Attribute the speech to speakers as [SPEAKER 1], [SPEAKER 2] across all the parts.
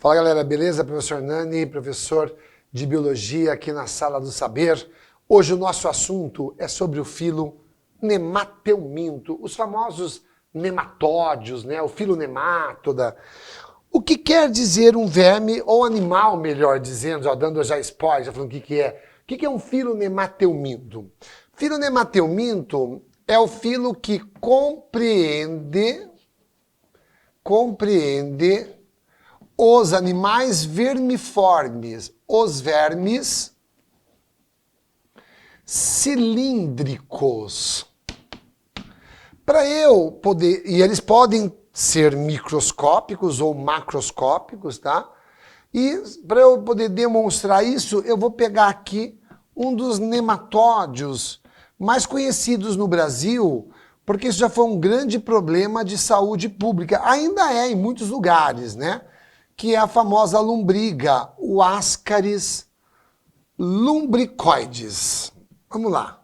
[SPEAKER 1] Fala galera, beleza? Professor Nani, professor de Biologia aqui na Sala do Saber. Hoje o nosso assunto é sobre o filo Nemateuminto, os famosos nematódios, né? O filo Nematoda. O que quer dizer um verme ou animal, melhor dizendo, já dando já spoiler, já falando o que é. O que é um filo Nemateuminto? Filo Nemateuminto é o filo que compreende os animais vermiformes, os vermes cilíndricos. Para eu poder, e eles podem ser microscópicos ou macroscópicos, tá? E para eu poder demonstrar isso, eu vou pegar aqui um dos nematódios mais conhecidos no Brasil, porque isso já foi um grande problema de saúde pública. Ainda é em muitos lugares, né? Que é a famosa lombriga, o Ascaris lumbricoides. Vamos lá.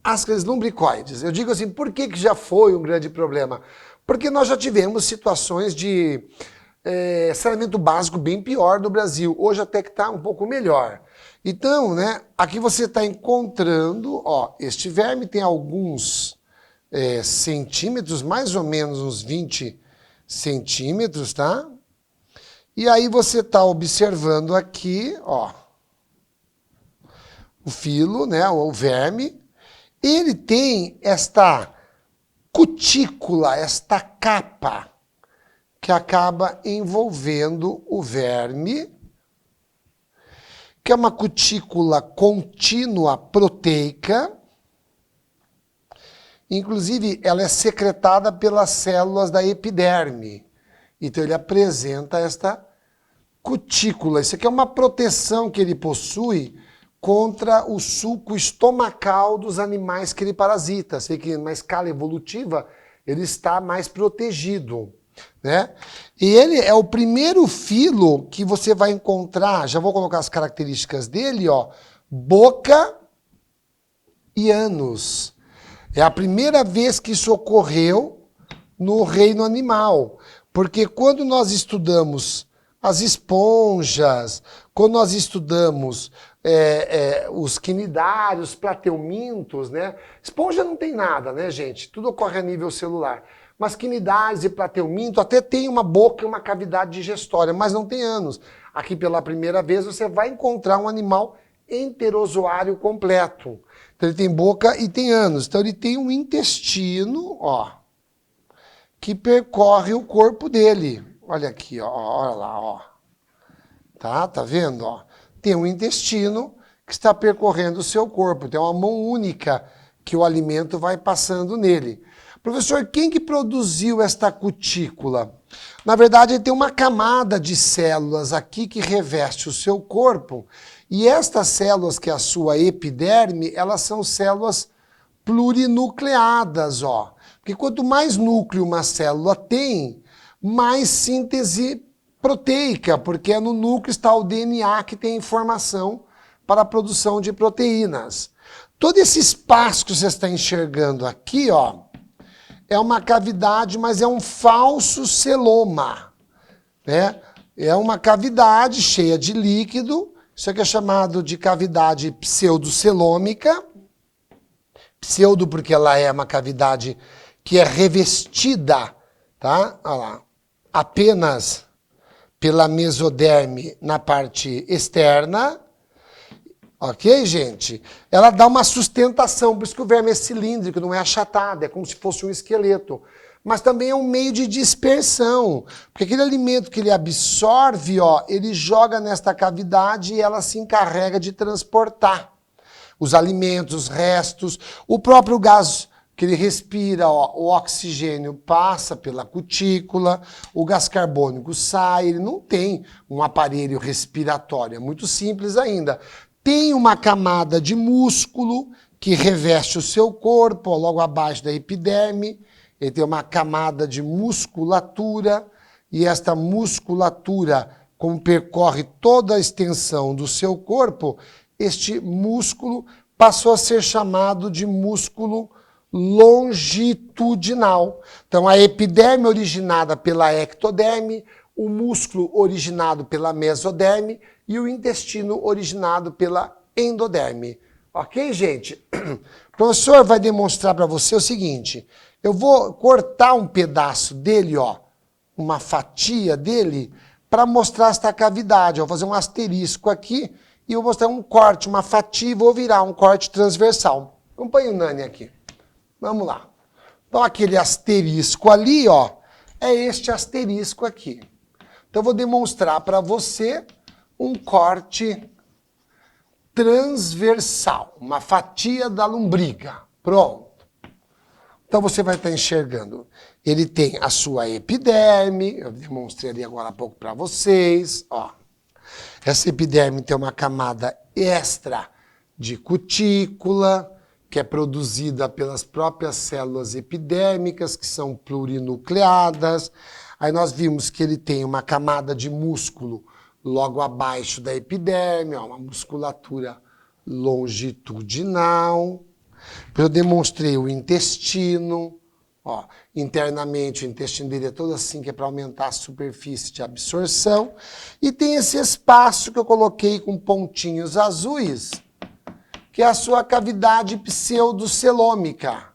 [SPEAKER 1] Ascaris lumbricoides. Eu digo assim, por que já foi um grande problema? Porque nós já tivemos situações de saneamento básico bem pior no Brasil. Hoje até que está um pouco melhor. Então, né, aqui você está encontrando, ó, este verme tem alguns centímetros, mais ou menos uns 20 centímetros, tá? E aí você está observando aqui, ó, o filo, né, o verme. Ele tem esta cutícula, esta capa, que acaba envolvendo o verme, que é uma cutícula contínua proteica. Inclusive, ela é secretada pelas células da epiderme. Então ele apresenta esta cutícula. Isso aqui é uma proteção que ele possui contra o suco estomacal dos animais que ele parasita. Sei que na escala evolutiva ele está mais protegido, né? E ele é o primeiro filo que você vai encontrar, já vou colocar as características dele, ó, boca e ânus. É a primeira vez que isso ocorreu no reino animal. Porque quando nós estudamos as esponjas, quando nós estudamos os quinidários, plateumintos, né? Esponja não tem nada, né, gente? Tudo ocorre a nível celular. Mas quinidários e plateuminto até tem uma boca e uma cavidade digestória, mas não tem ânus. Aqui pela primeira vez você vai encontrar um animal enterozoário completo. Então ele tem boca e tem ânus. Então ele tem um intestino, ó, que percorre o corpo dele. Olha aqui, ó, olha lá, ó. Tá vendo, ó? Tem um intestino que está percorrendo o seu corpo. Tem uma mão única que o alimento vai passando nele. Professor, quem que produziu esta cutícula? Na verdade, ele tem uma camada de células aqui que reveste o seu corpo. E estas células, que é a sua epiderme, elas são células plurinucleadas, ó. Porque quanto mais núcleo uma célula tem, mais síntese proteica, porque no núcleo está o DNA que tem informação para a produção de proteínas. Todo esse espaço que você está enxergando aqui, ó, é uma cavidade, mas é um falso celoma, né? É uma cavidade cheia de líquido, isso aqui é chamado de cavidade pseudocelômica. Pseudo porque ela é uma cavidade que é revestida, tá? Olha lá, apenas pela mesoderme na parte externa. Ok, gente? Ela dá uma sustentação, por isso que o verme é cilíndrico, não é achatado, é como se fosse um esqueleto. Mas também é um meio de dispersão, porque aquele alimento que ele absorve, ó, ele joga nesta cavidade e ela se encarrega de transportar os alimentos, os restos, o próprio gás que ele respira, ó, o oxigênio passa pela cutícula, o gás carbônico sai, ele não tem um aparelho respiratório, é muito simples ainda. Tem uma camada de músculo que reveste o seu corpo, ó, logo abaixo da epiderme, ele tem uma camada de musculatura, e esta musculatura como percorre toda a extensão do seu corpo, este músculo passou a ser chamado de músculo longitudinal. Então, a epiderme originada pela ectoderme, o músculo originado pela mesoderme e o intestino originado pela endoderme. Ok, gente? O professor vai demonstrar para você o seguinte, eu vou cortar um pedaço dele, ó, uma fatia dele, para mostrar esta cavidade. Eu vou fazer um asterisco aqui e eu vou mostrar um corte, uma fatia, e vou virar um corte transversal. Acompanhe o Nani aqui. Vamos lá. Então, aquele asterisco ali, ó, é este asterisco aqui. Então, eu vou demonstrar para você um corte transversal, uma fatia da lombriga. Pronto. Então, você vai estar enxergando. Ele tem a sua epiderme, eu demonstrei ali agora há pouco para vocês, ó. Essa epiderme tem uma camada extra de cutícula, que é produzida pelas próprias células epidérmicas, que são plurinucleadas. Aí nós vimos que ele tem uma camada de músculo logo abaixo da epiderme, ó, uma musculatura longitudinal. Eu demonstrei o intestino. Ó, internamente o intestino dele é todo assim, que é para aumentar a superfície de absorção. E tem esse espaço que eu coloquei com pontinhos azuis, que é a sua cavidade pseudocelômica.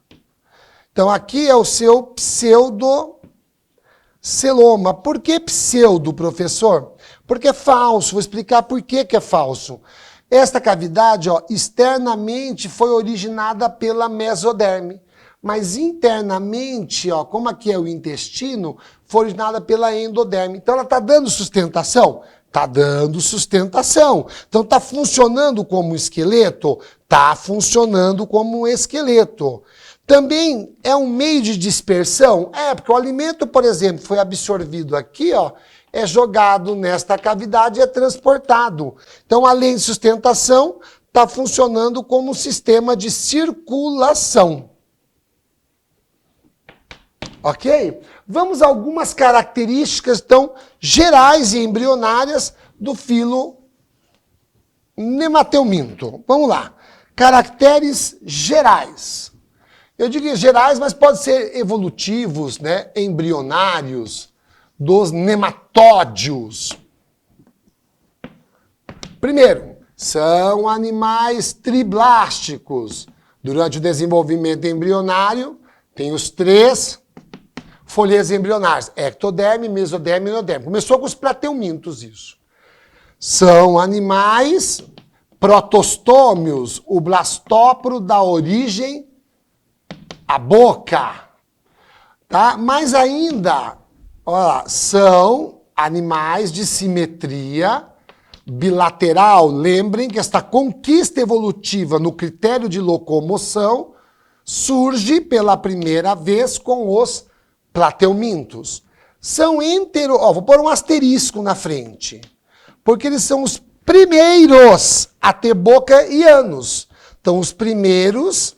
[SPEAKER 1] Então aqui é o seu pseudoceloma. Por que pseudo, professor? Porque é falso. Vou explicar por que é falso. Esta cavidade, ó, externamente foi originada pela mesoderme. Mas internamente, ó, como aqui é o intestino, foi originada pela endoderme. Então ela está dando sustentação? Está dando sustentação. Então está funcionando como um esqueleto? Está funcionando como um esqueleto. Também é um meio de dispersão? É, porque o alimento, por exemplo, foi absorvido aqui, ó, é jogado nesta cavidade e é transportado. Então, além de sustentação, está funcionando como um sistema de circulação. Ok? Vamos a algumas características, então, gerais e embrionárias do filo Nemateuminto. Vamos lá. Caracteres gerais. Eu digo gerais, mas pode ser evolutivos, né? Embrionários, dos nematódios. Primeiro, são animais triblásticos. Durante o desenvolvimento embrionário, tem os três folhas embrionárias, ectoderme, mesoderme e endoderme. Começou com os plateumintos isso. São animais protostômios, o blastóporo dá origem à boca. Tá? Mas ainda, olha lá, são animais de simetria bilateral. Lembrem que esta conquista evolutiva no critério de locomoção surge pela primeira vez com os plateumintos. São vou pôr um asterisco na frente, porque eles são os primeiros a ter boca e ânus. Então, os primeiros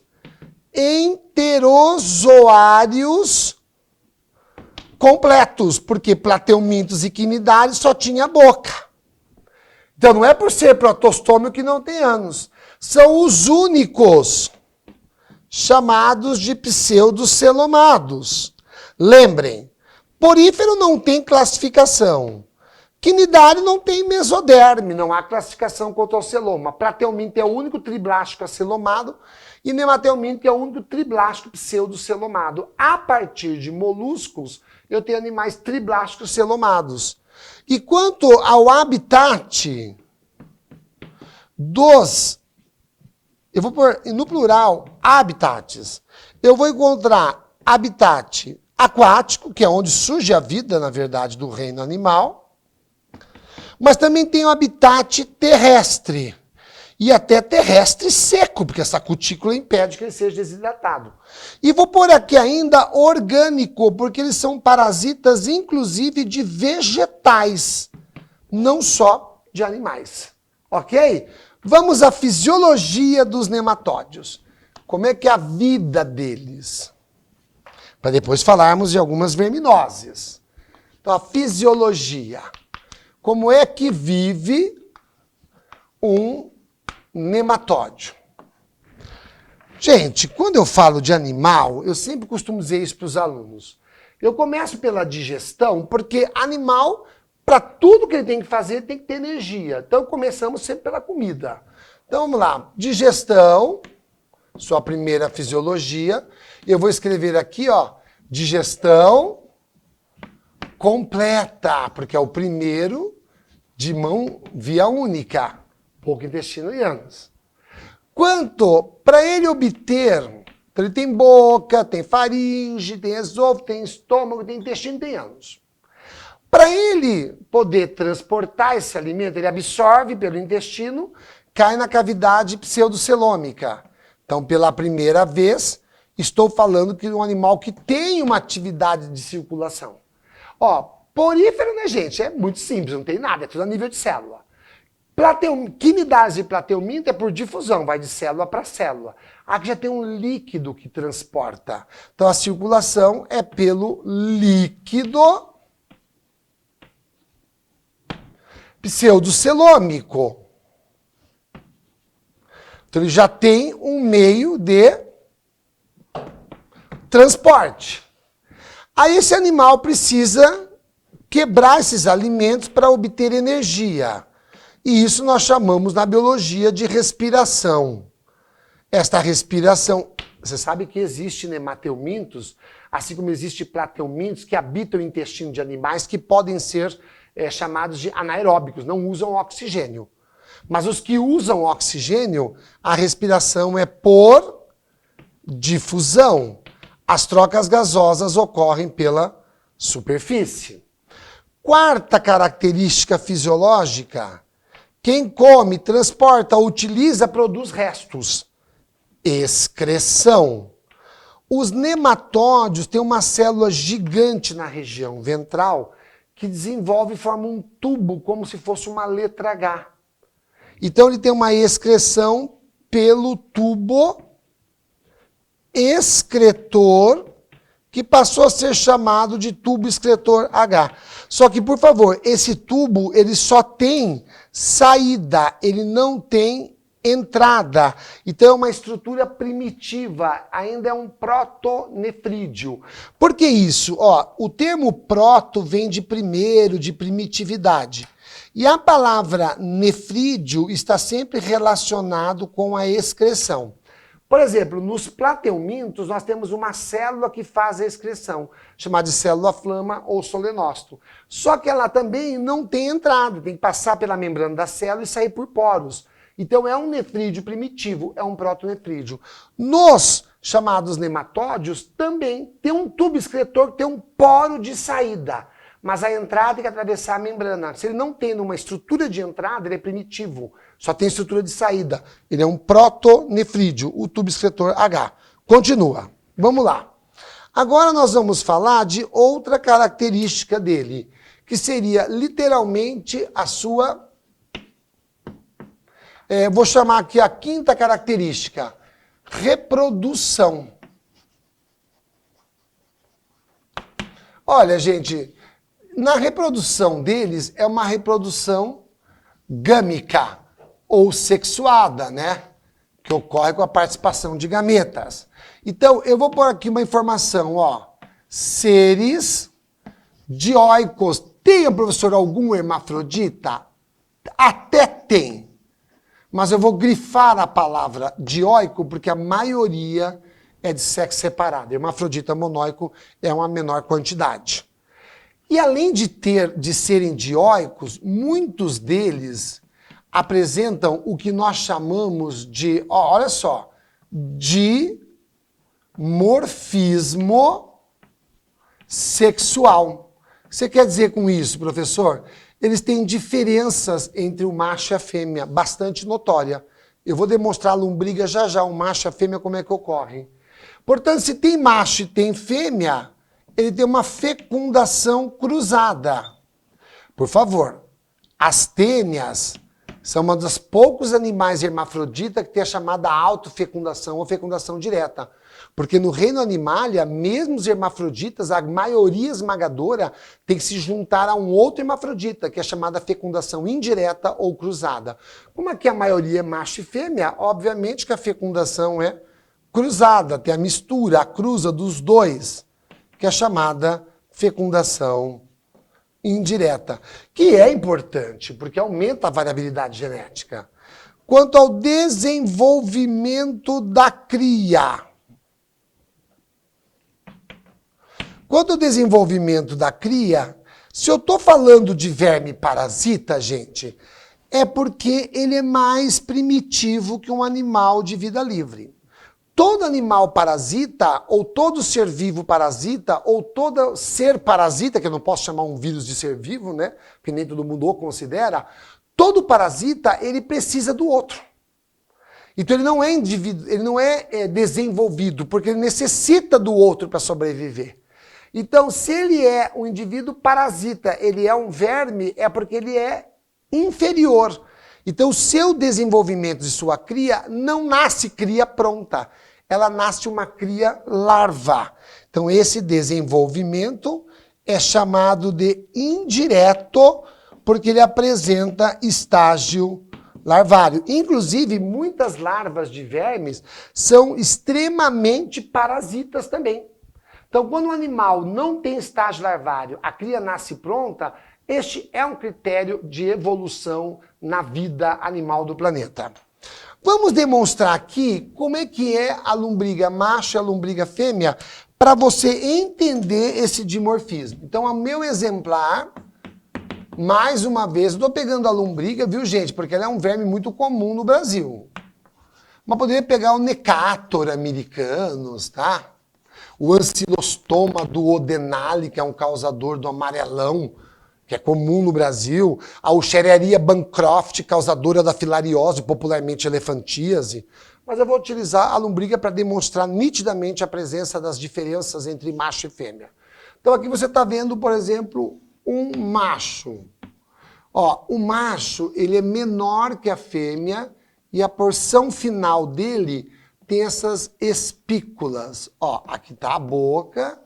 [SPEAKER 1] enterozoários completos, porque plateumintos e quinidários só tinha boca. Então, não é por ser protostômio que não tem ânus. São os únicos chamados de pseudocelomados. Lembrem, porífero não tem classificação. Quinidário não tem mesoderme, não há classificação quanto ao celoma. Plateuminto é o único triblástico acelomado e Nemateuminto é o único triblástico pseudocelomado. A partir de moluscos, eu tenho animais triblásticos celomados. E quanto ao habitat dos... Eu vou pôr no plural, habitats. Eu vou encontrar habitat aquático, que é onde surge a vida, na verdade, do reino animal. Mas também tem o habitat terrestre. E até terrestre seco, porque essa cutícula impede que ele seja desidratado. E vou pôr aqui ainda orgânico, porque eles são parasitas, inclusive, de vegetais, não só de animais. Ok? Vamos à fisiologia dos nematódios. Como é que é a vida deles? Para depois falarmos de algumas verminoses. Então, a fisiologia. como é que vive um nematóide. Gente, quando eu falo de animal, eu sempre costumo dizer isso para os alunos. Eu começo pela digestão, porque animal, para tudo que ele tem que fazer, tem que ter energia. Então começamos sempre pela comida. Então vamos lá, digestão, sua primeira fisiologia. Eu vou escrever aqui, ó, digestão completa, porque é o primeiro de mão via única, pouco intestino e ânus. Quanto para ele obter, então ele tem boca, tem faringe, tem esôfago, tem estômago, tem intestino, tem ânus. Para ele poder transportar esse alimento, ele absorve pelo intestino, cai na cavidade pseudocelômica. Então, pela primeira vez, estou falando que é um animal que tem uma atividade de circulação. Ó, porífero, né, gente? É muito simples, não tem nada, é tudo a nível de célula. Quinidase e plateuminto é por difusão, vai de célula para célula. Aqui já tem um líquido que transporta. Então a circulação é pelo líquido pseudocelômico. Então ele já tem um meio de transporte. Aí esse animal precisa quebrar esses alimentos para obter energia. E isso nós chamamos na biologia de respiração. Esta respiração, você sabe que existe nemateumintos, assim como existe plateumintos que habitam o intestino de animais que podem ser chamados de anaeróbicos, não usam oxigênio. Mas os que usam oxigênio, a respiração é por difusão. As trocas gasosas ocorrem pela superfície. Quarta característica fisiológica: quem come, transporta, utiliza, produz restos. Excreção. Os nematódios têm uma célula gigante na região ventral que desenvolve e forma um tubo como se fosse uma letra H. Então ele tem uma excreção pelo tubo excretor, que passou a ser chamado de tubo excretor H. Só que, por favor, esse tubo ele só tem saída, ele não tem entrada. Então é uma estrutura primitiva, ainda é um protonefrídeo. Por que isso? Ó, o termo proto vem de primeiro, de primitividade. E a palavra nefrídeo está sempre relacionado com a excreção. Por exemplo, nos plateumintos nós temos uma célula que faz a excreção, chamada de célula-flama ou solenócito. Só que ela também não tem entrada, tem que passar pela membrana da célula e sair por poros. Então é um nefrídeo primitivo, é um protonefrídeo. Nos chamados nematódios também tem um tubo excretor que tem um poro de saída, mas a entrada tem que atravessar a membrana. Se ele não tem uma estrutura de entrada, ele é primitivo. Só tem estrutura de saída. Ele é um protonefrídeo, o tubo excretor H. Continua. Vamos lá. Agora nós vamos falar de outra característica dele, que seria literalmente a sua... vou chamar aqui a quinta característica. Reprodução. Olha, gente, na reprodução deles é uma reprodução gâmica, ou sexuada, né? Que ocorre com a participação de gametas. Então, eu vou pôr aqui uma informação, ó. Seres dioicos. Tem, professor, algum hermafrodita? Até tem. Mas eu vou grifar a palavra dioico, porque a maioria é de sexo separado. Hermafrodita monóico é uma menor quantidade. E além de serem dioicos, muitos deles apresentam o que nós chamamos de, olha só, dimorfismo sexual. O que você quer dizer com isso, professor? Eles têm diferenças entre o macho e a fêmea, bastante notória. Eu vou demonstrar a lombriga já já, o macho e a fêmea, como é que ocorre. Portanto, se tem macho e tem fêmea, ele tem uma fecundação cruzada. Por favor, as tênias São um dos poucos animais hermafroditas que tem a chamada autofecundação ou fecundação direta. Porque no reino animalia, mesmo os hermafroditas, a maioria esmagadora tem que se juntar a um outro hermafrodita, que é chamada fecundação indireta ou cruzada. Como aqui a maioria é macho e fêmea, obviamente que a fecundação é cruzada, tem a mistura, a cruza dos dois, que é chamada fecundação indireta, que é importante, porque aumenta a variabilidade genética. Quanto ao desenvolvimento da cria. Quanto ao desenvolvimento da cria, se eu estou falando de verme parasita, gente, é porque ele é mais primitivo que um animal de vida livre. Todo animal parasita, ou todo ser vivo parasita, ou todo ser parasita, que eu não posso chamar um vírus de ser vivo, né? Porque nem todo mundo o considera, todo parasita, ele precisa do outro. Então ele não é indivíduo, ele não é desenvolvido, porque ele necessita do outro para sobreviver. Então, se ele é um indivíduo parasita, ele é um verme, é porque ele é inferior. Então, o seu desenvolvimento de sua cria não nasce cria pronta. Ela nasce uma cria larva. Então, esse desenvolvimento é chamado de indireto, porque ele apresenta estágio larvário. Inclusive, muitas larvas de vermes são extremamente parasitas também. Então, quando um animal não tem estágio larvário, a cria nasce pronta, este é um critério de evolução na vida animal do planeta. Vamos demonstrar aqui como é que é a lombriga macho e a lombriga fêmea para você entender esse dimorfismo. Então, o meu exemplar, mais uma vez, eu estou pegando a lombriga, viu, gente? Porque ela é um verme muito comum no Brasil. Mas poderia pegar o Necator americanos, tá? O Ancylostoma duodenale, que é um causador do amarelão, que é comum no Brasil, a Wuchereria bancroft, causadora da filariose, popularmente elefantíase. Mas eu vou utilizar a lombriga para demonstrar nitidamente a presença das diferenças entre macho e fêmea. Então aqui você está vendo, por exemplo, um macho. Ó, o macho ele é menor que a fêmea e a porção final dele tem essas espículas. Ó, aqui está a boca.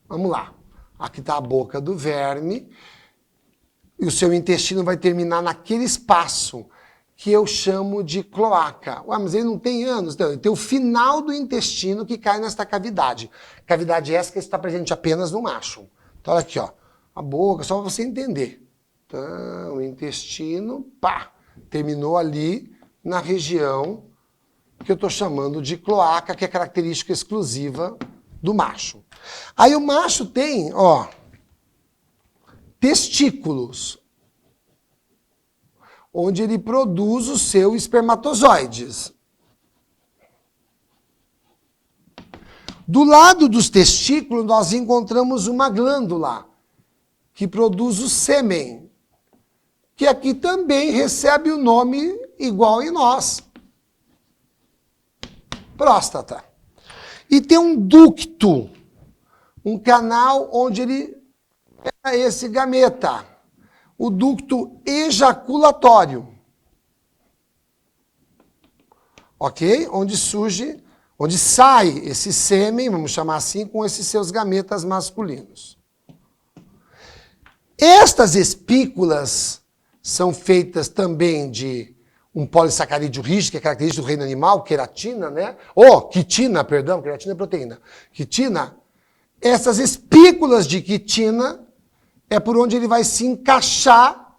[SPEAKER 1] Vamos lá. Aqui está a boca do verme, e o seu intestino vai terminar naquele espaço que eu chamo de cloaca. Ué, mas ele não tem ânus. Então, ele tem o final do intestino que cai nesta cavidade. Cavidade essa que está presente apenas no macho. Então, olha aqui, ó, a boca, só para você entender. Então, o intestino, pá, terminou ali na região que eu estou chamando de cloaca, que é característica exclusiva do macho. Aí o macho tem, ó, testículos, onde ele produz os seus espermatozoides. Do lado dos testículos, nós encontramos uma glândula, que produz o sêmen, que aqui também recebe o nome igual em nós. Próstata. E tem um ducto, um canal onde ele pega esse gameta, o ducto ejaculatório. Ok? Onde surge, onde sai esse sêmen, vamos chamar assim, com esses seus gametas masculinos. Estas espículas são feitas também de um polissacarídeo rígido, que é característico do reino animal, queratina, né? Quitina, perdão, queratina é proteína. Quitina, essas espículas de quitina é por onde ele vai se encaixar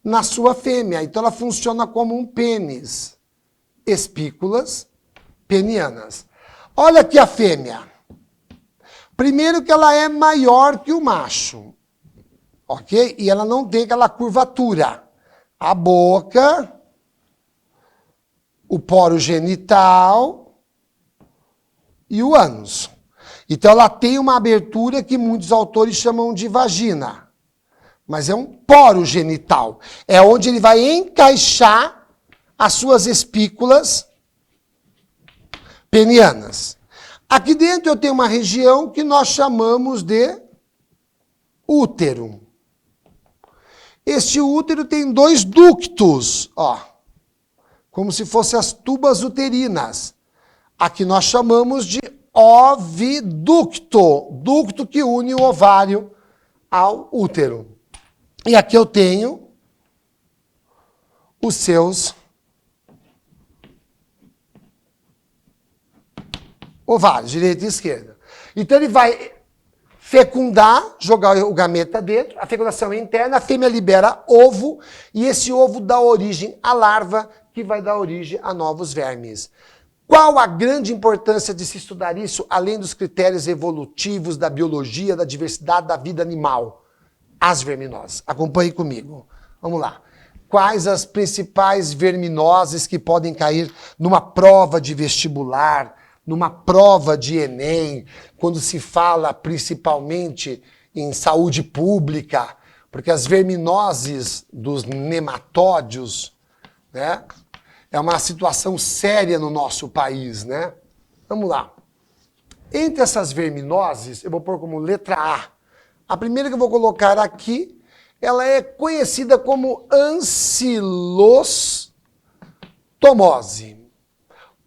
[SPEAKER 1] na sua fêmea. Então ela funciona como um pênis. Espículas penianas. Olha aqui a fêmea. Primeiro que ela é maior que o macho. Ok? E ela não tem aquela curvatura. A boca, o poro genital e o ânus. Então ela tem uma abertura que muitos autores chamam de vagina. Mas é um poro genital. É onde ele vai encaixar as suas espículas penianas. Aqui dentro eu tenho uma região que nós chamamos de útero. Este útero tem 2 ductos, ó, como se fossem as tubas uterinas. Aqui nós chamamos de oviducto, ducto que une o ovário ao útero. E aqui eu tenho os seus ovários, direita e esquerda. Então ele vai fecundar, jogar o gameta dentro, a fecundação é interna, a fêmea libera ovo, e esse ovo dá origem à larva, que vai dar origem a novos vermes. Qual a grande importância de se estudar isso, além dos critérios evolutivos, da biologia, da diversidade da vida animal? As verminoses. Acompanhe comigo. Vamos lá. Quais as principais verminoses que podem cair numa prova de vestibular, numa prova de Enem, quando se fala principalmente em saúde pública, porque as verminoses dos nematódios, né, é uma situação séria no nosso país, né? Vamos lá. Entre essas verminoses, eu vou pôr como letra A. A primeira que eu vou colocar aqui, ela é conhecida como ancilostomose.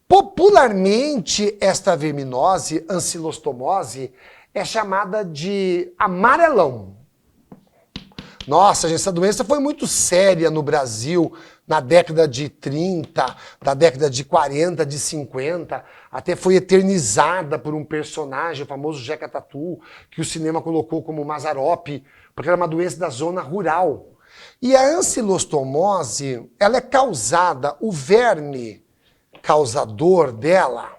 [SPEAKER 1] Popularmente, esta verminose, ancilostomose, é chamada de amarelão. Nossa, gente, essa doença foi muito séria no Brasil na década de 30, na década de 40, de 50, até foi eternizada por um personagem, o famoso Jeca Tatu, que o cinema colocou como Mazzaropi, porque era uma doença da zona rural. E a ancilostomose, ela é causada, o verme causador dela,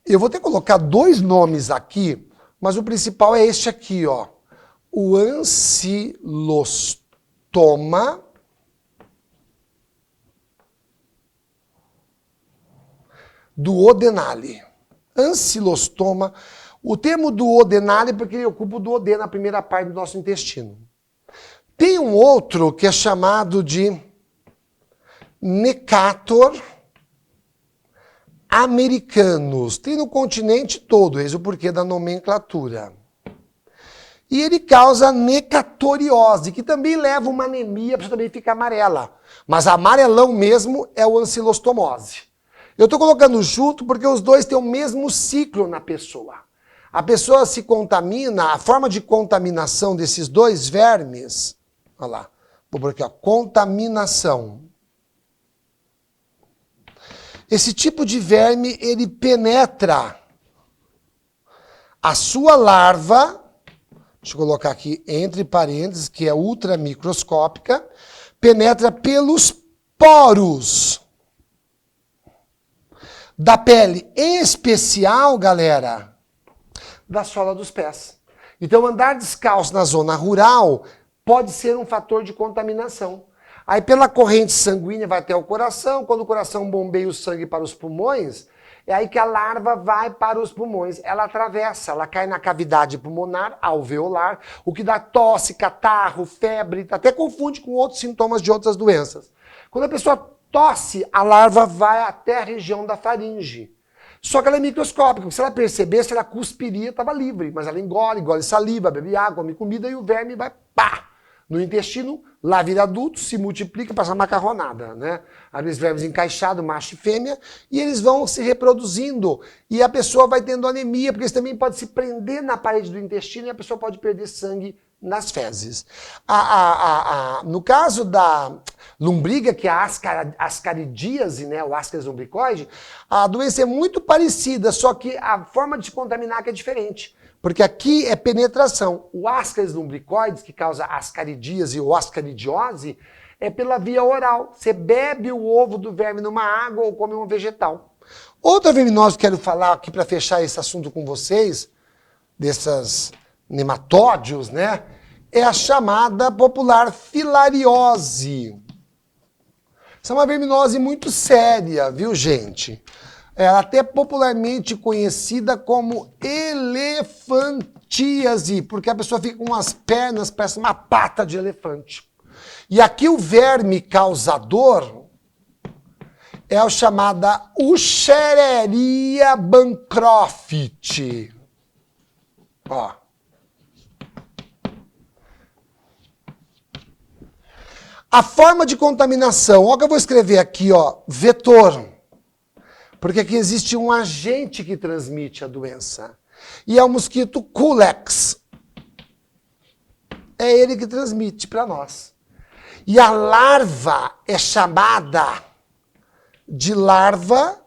[SPEAKER 1] eu vou ter que colocar 2 nomes aqui, mas o principal é este aqui, ó. O ancilostoma duodenale. Ancilostoma. O termo duodenale porque ele ocupa o duodeno, a primeira parte do nosso intestino. Tem um outro que é chamado de Necator americanos. Tem no continente todo, eis o porquê da nomenclatura. E ele causa necatoriose, que também leva uma anemia, a pessoa também fica amarela. Mas amarelão mesmo é o ancilostomose. Eu estou colocando junto porque os dois têm o mesmo ciclo na pessoa. A pessoa se contamina, a forma de contaminação desses 2 vermes, olha lá, vou por aqui, ó, contaminação. Esse tipo de verme, ele penetra a sua larva, deixa eu colocar aqui entre parênteses, que é ultramicroscópica, penetra pelos poros da pele, em especial, galera, da sola dos pés. Então, andar descalço na zona rural pode ser um fator de contaminação. Aí, pela corrente sanguínea vai até o coração, quando o coração bombeia o sangue para os pulmões, é aí que a larva vai para os pulmões. Ela atravessa, ela cai na cavidade pulmonar, alveolar, o que dá tosse, catarro, febre, até confunde com outros sintomas de outras doenças. Quando a pessoa tosse, a larva vai até a região da faringe. Só que ela é microscópica, se ela percebesse, ela cuspiria, estava livre, mas ela engole saliva, bebe água, come comida e o verme vai pá! No intestino, lá vira adulto, se multiplica, passa macarronada, né? Aqueles vermes encaixados, macho e fêmea, e eles vão se reproduzindo. E a pessoa vai tendo anemia, porque eles também podem se prender na parede do intestino e a pessoa pode perder sangue nas fezes. No caso da lombriga, que é a ascaridíase, né, o Ascaris lumbricoide, a doença é muito parecida, só que a forma de se contaminar que é diferente. Porque aqui é penetração. O Ascaris lumbricoides, que causa ascaridíase ou ascaridiose, é pela via oral. Você bebe o ovo do verme numa água ou come um vegetal. Outra verminose que eu quero falar aqui para fechar esse assunto com vocês, dessas nematódios, né? É a chamada popular filariose. Essa é uma verminose muito séria, viu, gente? Ela é até popularmente conhecida como elefantíase, porque a pessoa fica com as pernas, parece uma pata de elefante. E aqui o verme causador é o chamada Wuchereria bancroft. Ó. A forma de contaminação, olha o que eu vou escrever aqui, ó, vetor. Porque aqui existe um agente que transmite a doença. E é o mosquito Culex. É ele que transmite para nós. E a larva é chamada de larva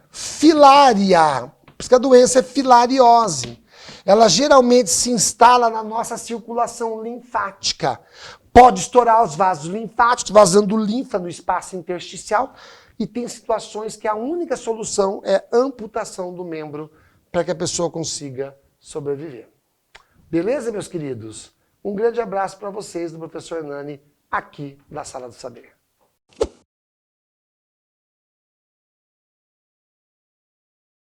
[SPEAKER 1] filária. Por isso que a doença é filariose. Ela geralmente se instala na nossa circulação linfática. Pode estourar os vasos linfáticos, vazando linfa no espaço intersticial. E tem situações que a única solução é amputação do membro para que a pessoa consiga sobreviver. Beleza, meus queridos? Um grande abraço para vocês do professor Hernani, aqui da Sala do Saber.